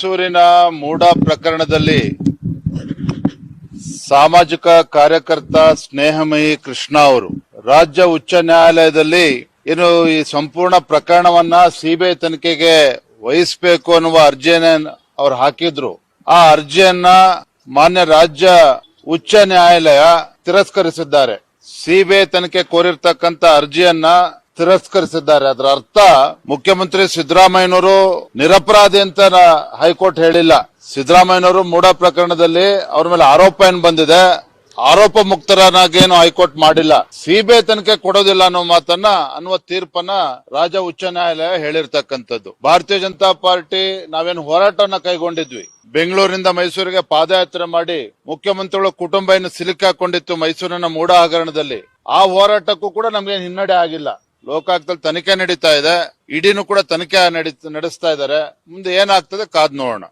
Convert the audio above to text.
ಮೈಸೂರಿನ ಮೂಡ ಪ್ರಕರಣದಲ್ಲಿ ಸಾಮಾಜಿಕ ಕಾರ್ಯಕರ್ತ ಸ್ನೇಹಮಯಿ ಕೃಷ್ಣ ಅವರು ರಾಜ್ಯ ಉಚ್ಚ ನ್ಯಾಯಾಲಯದಲ್ಲಿ ಏನು ಈ ಸಂಪೂರ್ಣ ಪ್ರಕರಣವನ್ನ ಸಿಬಿಐ ತನಿಖೆಗೆ ವಹಿಸಬೇಕು ಅನ್ನುವ ಅರ್ಜಿಯನ್ನ ಅವರು ಹಾಕಿದ್ರು. ಆ ಅರ್ಜಿಯನ್ನ ಮಾನ್ಯ ರಾಜ್ಯ ಉಚ್ಚ ನ್ಯಾಯಾಲಯ ತಿರಸ್ಕರಿಸಿದ್ದಾರೆ. ಸಿಬಿಐ ತನಿಖೆ ಕೋರಿರ್ತಕ್ಕಂಥ ಅರ್ಜಿಯನ್ನ ತಿರಸ್ಕರಿಸಿದ್ದಾರೆ. ಅದರ ಅರ್ಥ ಮುಖ್ಯಮಂತ್ರಿ ಸಿದ್ದರಾಮಯ್ಯನವರು ನಿರಪರಾಧಿ ಅಂತ ಹೈಕೋರ್ಟ್ ಹೇಳಿಲ್ಲ. ಸಿದ್ದರಾಮಯ್ಯನವರು ಮೂಡ ಪ್ರಕರಣದಲ್ಲಿ ಅವ್ರ ಮೇಲೆ ಆರೋಪ ಏನ್ ಬಂದಿದೆ, ಆರೋಪ ಮುಕ್ತರನ್ನಾಗೇನು ಹೈಕೋರ್ಟ್ ಮಾಡಿಲ್ಲ. ಸಿಬಿಐ ತನಿಖೆ ಕೊಡೋದಿಲ್ಲ ಅನ್ನುವ ತೀರ್ಪನ್ನ ರಾಜ್ಯ ಉಚ್ಚ ನ್ಯಾಯಾಲಯ ಹೇಳಿರ್ತಕ್ಕಂಥದ್ದು. ಭಾರತೀಯ ಜನತಾ ಪಾರ್ಟಿ ನಾವೇನು ಹೋರಾಟವನ್ನ ಕೈಗೊಂಡಿದ್ವಿ, ಬೆಂಗಳೂರಿನಿಂದ ಮೈಸೂರಿಗೆ ಪಾದಯಾತ್ರೆ ಮಾಡಿ ಮುಖ್ಯಮಂತ್ರಿಗಳ ಕುಟುಂಬ ಏನು ಸಿಲುಕಾಕೊಂಡಿತ್ತು ಮೈಸೂರಿನ ಮೂಡ ಹಗರಣದಲ್ಲಿ. ಆ ಹೋರಾಟಕ್ಕೂ ಕೂಡ ನಮ್ಗೆ ಹಿನ್ನಡೆ ಆಗಿಲ್ಲ. ಲೋಕಾಯುಕ್ತದಲ್ಲಿ ತನಿಖೆ ನಡೀತಾ ಇದೆ, ಇಡಿನೂ ಕೂಡ ತನಿಖೆ ನಡೆಸ್ತಾ ಇದ್ದಾರೆ. ಮುಂದೆ ಏನಾಗ್ತದೆ ಕಾದ್ ನೋಡೋಣ.